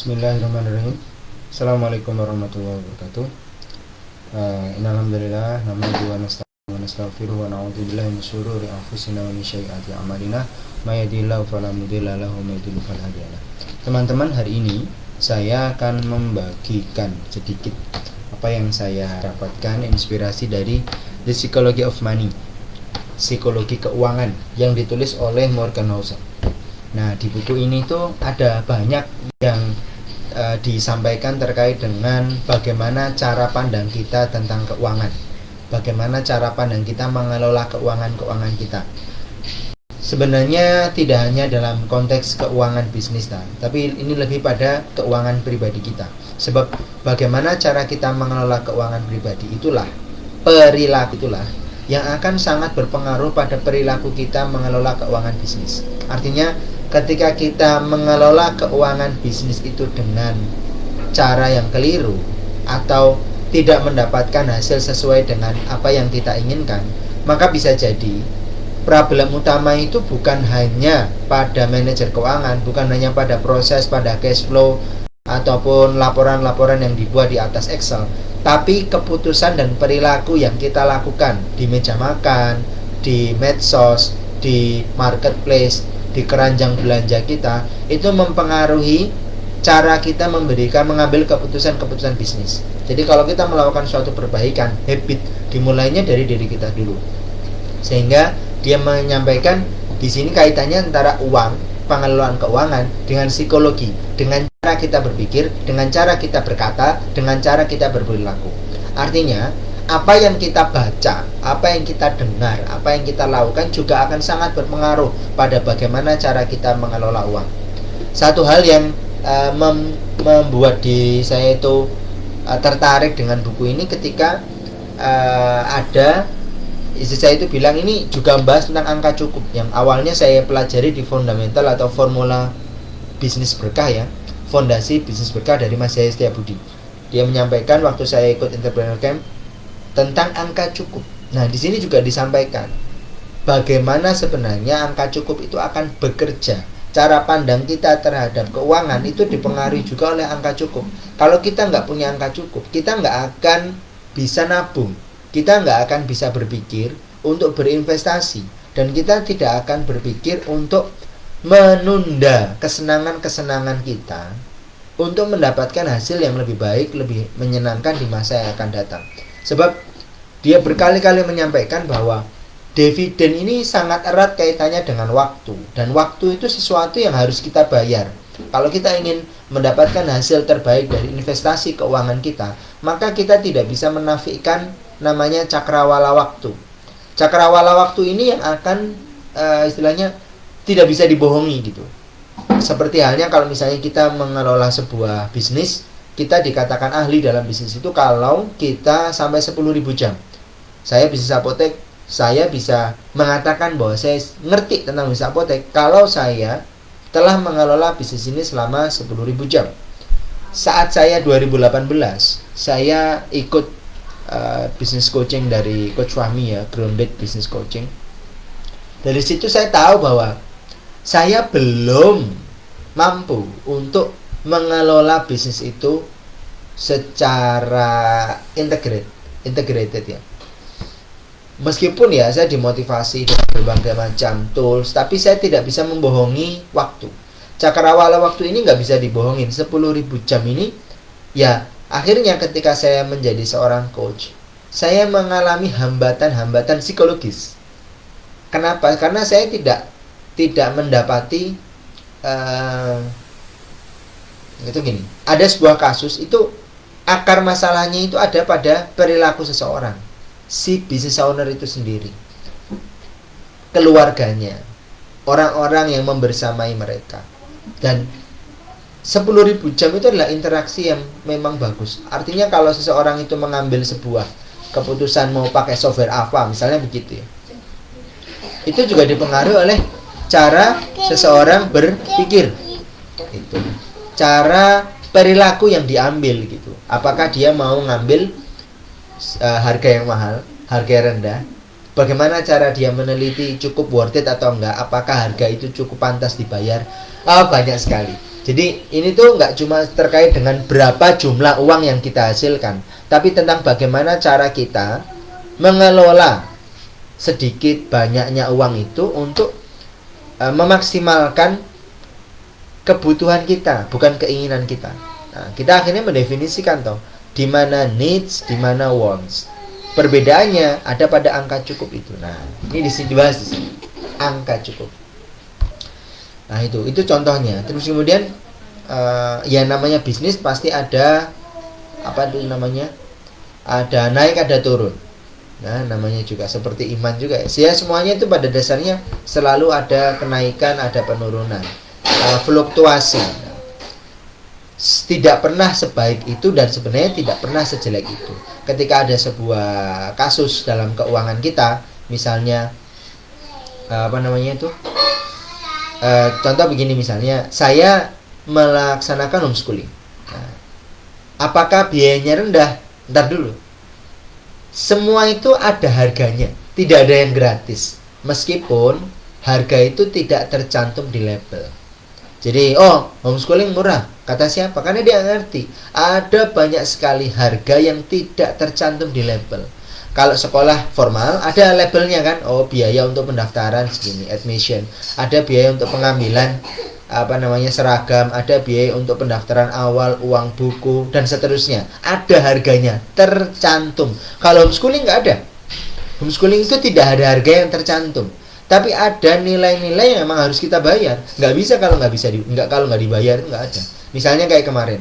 Bismillahirrahmanirrahim. Assalamualaikum warahmatullahi wabarakatuh. Innalhamdulillah nahmaduhu wa nasta'inuhu wa nastaghfiruh wa na'udzu billahi min syururi anfusina wa min sayyiati a'malina may yahdihillahu fala mudilla lahu wa may yudlil fala hadiya lahu. Teman-teman, hari ini saya akan membagikan sedikit apa yang saya dapatkan inspirasi dari The Psychology of Money, psikologi keuangan, yang ditulis oleh Morgan Housel. Nah, di buku ini tuh ada banyak yang disampaikan terkait dengan bagaimana cara pandang kita tentang keuangan, bagaimana cara pandang kita mengelola keuangan kita. Sebenarnya tidak hanya dalam konteks keuangan bisnis, tapi ini lebih pada keuangan pribadi kita. Sebab bagaimana cara kita mengelola keuangan pribadi itulah, perilaku itulah yang akan sangat berpengaruh pada perilaku kita mengelola keuangan bisnis. Artinya, ketika kita mengelola keuangan bisnis itu dengan cara yang keliru atau tidak mendapatkan hasil sesuai dengan apa yang kita inginkan, maka bisa jadi problem utama itu bukan hanya pada manajer keuangan, bukan hanya pada proses, pada cash flow, ataupun laporan-laporan yang dibuat di atas Excel, tapi keputusan dan perilaku yang kita lakukan di meja makan, di medsos, di marketplace, di keranjang belanja kita, itu mempengaruhi cara kita mengambil keputusan-keputusan bisnis. Jadi kalau kita melakukan suatu perbaikan habit, dimulainya dari diri kita dulu. Sehingga dia menyampaikan di sini kaitannya antara uang, pengelolaan keuangan dengan psikologi, dengan cara kita berpikir, dengan cara kita berkata, dengan cara kita berperilaku. Artinya, apa yang kita baca, apa yang kita dengar, apa yang kita lakukan juga akan sangat berpengaruh pada bagaimana cara kita mengelola uang. Satu hal yang membuat saya itu tertarik dengan buku ini ketika ada istri saya itu bilang ini juga membahas tentang angka cukup, yang awalnya saya pelajari di fundamental atau formula bisnis berkah, ya, fondasi bisnis berkah dari Mas Yahya Setiabudi. Dia menyampaikan waktu saya ikut entrepreneur camp tentang angka cukup. Nah, di sini juga disampaikan bagaimana sebenarnya angka cukup itu akan bekerja. Cara pandang kita terhadap keuangan itu dipengaruhi juga oleh angka cukup. Kalau kita nggak punya angka cukup, kita nggak akan bisa nabung, kita nggak akan bisa berpikir untuk berinvestasi, dan kita tidak akan berpikir untuk menunda kesenangan-kesenangan kita untuk mendapatkan hasil yang lebih baik, lebih menyenangkan di masa yang akan datang. Sebab dia berkali-kali menyampaikan bahwa dividen ini sangat erat kaitannya dengan waktu, dan waktu itu sesuatu yang harus kita bayar. Kalau kita ingin mendapatkan hasil terbaik dari investasi keuangan kita, maka kita tidak bisa menafikan namanya cakrawala waktu. Cakrawala waktu ini yang akan istilahnya tidak bisa dibohongi gitu. Seperti halnya kalau misalnya kita mengelola sebuah bisnis, kita dikatakan ahli dalam bisnis itu kalau kita sampai 10.000 jam. Saya bisnis apotek, saya bisa mengatakan bahwa saya ngerti tentang bisnis apotek kalau saya telah mengelola bisnis ini selama 10.000 jam. Saat saya 2018, saya ikut bisnis coaching dari Coach Fahmi, ya, Grounded Business Coaching. Dari situ saya tahu bahwa saya belum mampu untuk mengelola bisnis itu secara integrated, ya. Meskipun ya saya dimotivasi dengan berbagai macam tools, tapi saya tidak bisa membohongi waktu. Cakrawala waktu ini nggak bisa dibohongin. 10.000 jam ini, ya, akhirnya ketika saya menjadi seorang coach, saya mengalami hambatan-hambatan psikologis. Kenapa? Karena saya tidak mendapati itu gini. Ada sebuah kasus itu akar masalahnya itu ada pada perilaku seseorang, si business owner itu sendiri, keluarganya, orang-orang yang membersamai mereka. Dan 10.000 jam itu adalah interaksi yang memang bagus. Artinya kalau seseorang itu mengambil sebuah keputusan mau pakai software apa, misalnya begitu, ya, itu juga dipengaruhi oleh cara seseorang berpikir, itu cara perilaku yang diambil gitu. Apakah dia mau ngambil harga yang mahal, harga yang rendah, bagaimana cara dia meneliti cukup worth it atau enggak, apakah harga itu cukup pantas dibayar. Banyak sekali. Jadi ini tuh nggak cuma terkait dengan berapa jumlah uang yang kita hasilkan, tapi tentang bagaimana cara kita mengelola sedikit banyaknya uang itu untuk memaksimalkan kebutuhan kita, bukan keinginan kita. Nah, kita akhirnya mendefinisikan toh, di mana needs, di mana wants. Perbedaannya ada pada angka cukup itu. Nah, ini dibahas di sini. Angka cukup. Nah, itu contohnya. Terus kemudian ya namanya bisnis pasti ada apa itu namanya? Ada naik, ada turun. Nah, namanya juga seperti iman juga ya. Semuanya itu pada dasarnya selalu ada kenaikan, ada penurunan. Fluktuasi. Tidak pernah sebaik itu dan sebenarnya tidak pernah sejelek itu. Ketika ada sebuah kasus dalam keuangan kita, misalnya contoh begini, misalnya saya melaksanakan homeschooling. Nah, apakah biayanya rendah? Ntar dulu. Semua itu ada harganya, tidak ada yang gratis. Meskipun harga itu tidak tercantum di label. Jadi, homeschooling murah. Kata siapa? Karena dia ngerti. Ada banyak sekali harga yang tidak tercantum di label. Kalau sekolah formal, ada labelnya kan. Biaya untuk pendaftaran segini, admission. Ada biaya untuk pengambilan seragam. Ada biaya untuk pendaftaran awal, uang buku, dan seterusnya. Ada harganya, tercantum. Kalau homeschooling nggak ada. Homeschooling itu tidak ada harga yang tercantum. Tapi ada nilai-nilai yang memang harus kita bayar. Nggak bisa kalau nggak dibayar, nggak ada. Misalnya kayak kemarin,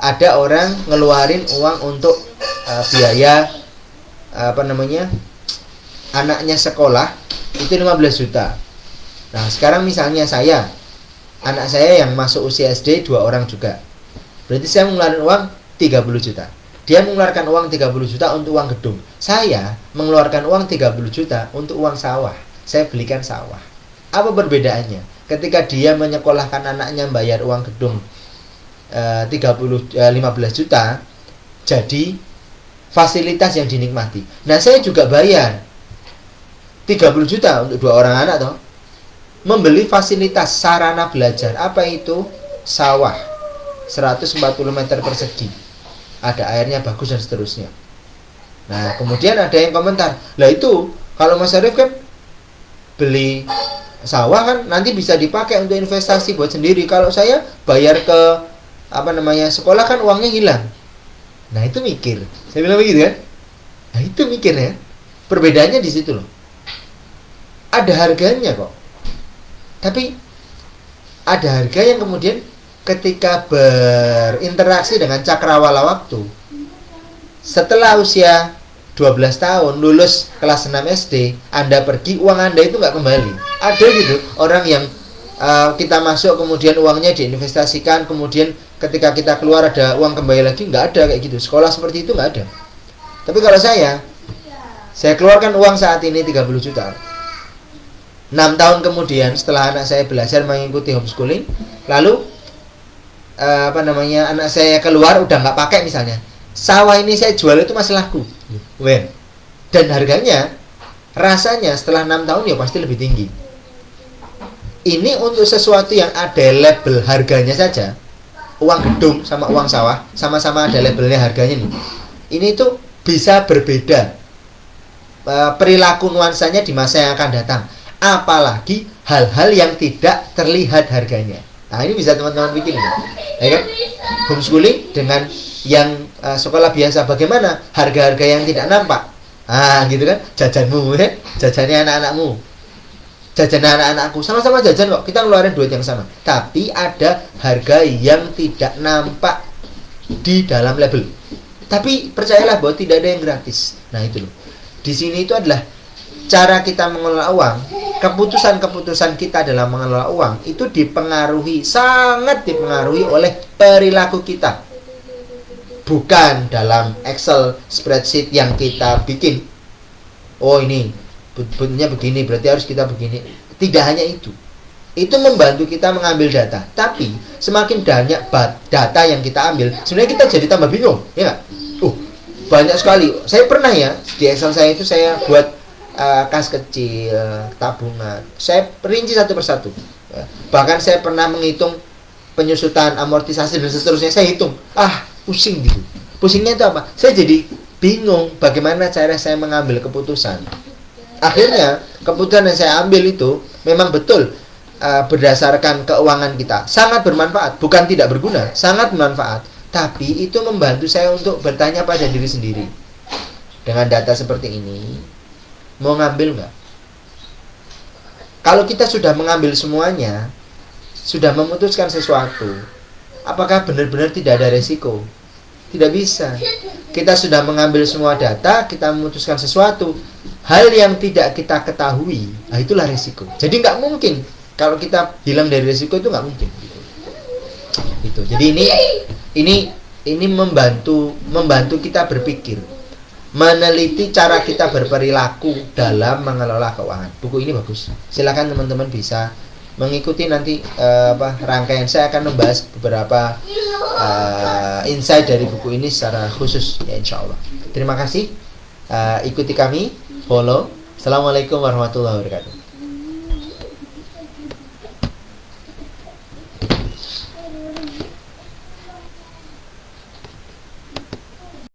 ada orang ngeluarin uang untuk biaya anaknya sekolah itu 15 juta. Nah, sekarang misalnya anak saya yang masuk usia SD 2 orang juga. Berarti saya mengeluarkan uang 30 juta. Dia mengeluarkan uang 30 juta untuk uang gedung. Saya mengeluarkan uang 30 juta untuk uang sawah. Saya belikan sawah. Apa perbedaannya? Ketika dia menyekolahkan anaknya bayar uang gedung 15 juta, jadi fasilitas yang dinikmati. Nah, saya juga bayar 30 juta untuk 2 orang anak toh. Membeli fasilitas sarana belajar. Apa itu? Sawah 140 meter persegi. Ada airnya bagus dan seterusnya. Nah, kemudian ada yang komentar, lah itu kalau Mas Arif kan beli sawah kan nanti bisa dipakai untuk investasi buat sendiri. Kalau saya bayar ke sekolah kan uangnya hilang. Nah, itu mikir. Saya bilang begitu kan. Nah, itu mikir ya. Perbedaannya di situ loh. Ada harganya kok. Tapi ada harga yang kemudian ketika berinteraksi dengan cakrawala waktu, setelah usia 12 tahun, lulus kelas 6 SD, Anda pergi, uang Anda itu nggak kembali. Ada gitu, orang yang kita masuk, kemudian uangnya diinvestasikan, kemudian ketika kita keluar ada uang kembali lagi, nggak ada kayak gitu. Sekolah seperti itu nggak ada. Tapi kalau saya keluarkan uang saat ini 30 juta. 6 tahun kemudian, setelah anak saya belajar mengikuti homeschooling, lalu anak saya keluar udah nggak pakai misalnya, sawah ini saya jual itu masih laku, dan harganya rasanya setelah 6 tahun ya pasti lebih tinggi. Ini untuk sesuatu yang ada label harganya saja. Uang gedung sama uang sawah sama-sama ada labelnya harganya nih. Ini tuh bisa berbeda perilaku nuansanya di masa yang akan datang. Apalagi hal-hal yang tidak terlihat harganya. Nah, ini bisa teman-teman bikin ya kan? Homeschooling dengan yang sekolah biasa, bagaimana harga-harga yang tidak nampak. Gitu kan, jajanmu ya, jajannya anak-anakmu, jajan anak-anakku, sama-sama jajan kok, kita ngeluarin duit yang sama, tapi ada harga yang tidak nampak di dalam label. Tapi percayalah bahwa tidak ada yang gratis. Nah, itu loh. Di sini itu adalah cara kita mengelola uang. Keputusan-keputusan kita dalam mengelola uang itu sangat dipengaruhi oleh perilaku kita. Bukan dalam Excel spreadsheet yang kita bikin. Ini bentuknya begini, berarti harus kita begini. Tidak hanya itu. Itu membantu kita mengambil data. Tapi semakin banyak data yang kita ambil, sebenarnya kita jadi tambah bingung, ya nggak? Banyak sekali. Saya pernah ya, di Excel saya itu saya buat kas kecil, tabungan. Saya perinci satu persatu. Bahkan saya pernah menghitung penyusutan, amortisasi dan seterusnya, saya hitung, pusing gitu. Pusingnya itu apa? Saya jadi bingung bagaimana cara saya mengambil keputusan. Akhirnya keputusan yang saya ambil itu memang betul berdasarkan keuangan kita, sangat bermanfaat, bukan tidak berguna, sangat bermanfaat. Tapi itu membantu saya untuk bertanya pada diri sendiri, dengan data seperti ini mau ngambil nggak? Kalau kita sudah mengambil semuanya, sudah memutuskan sesuatu, apakah benar-benar tidak ada resiko? Tidak bisa. Kita sudah mengambil semua data, kita memutuskan sesuatu, hal yang tidak kita ketahui, itulah resiko. Jadi nggak mungkin kalau kita hilang dari resiko, itu nggak mungkin. Gitu. Jadi ini membantu kita berpikir, meneliti cara kita berperilaku dalam mengelola keuangan. Buku ini bagus. Silakan teman-teman bisa mengikuti nanti rangkaian. Saya akan membahas beberapa insight dari buku ini secara khusus ya, insya Allah. Terima kasih. Ikuti kami, follow. Assalamualaikum warahmatullahi wabarakatuh.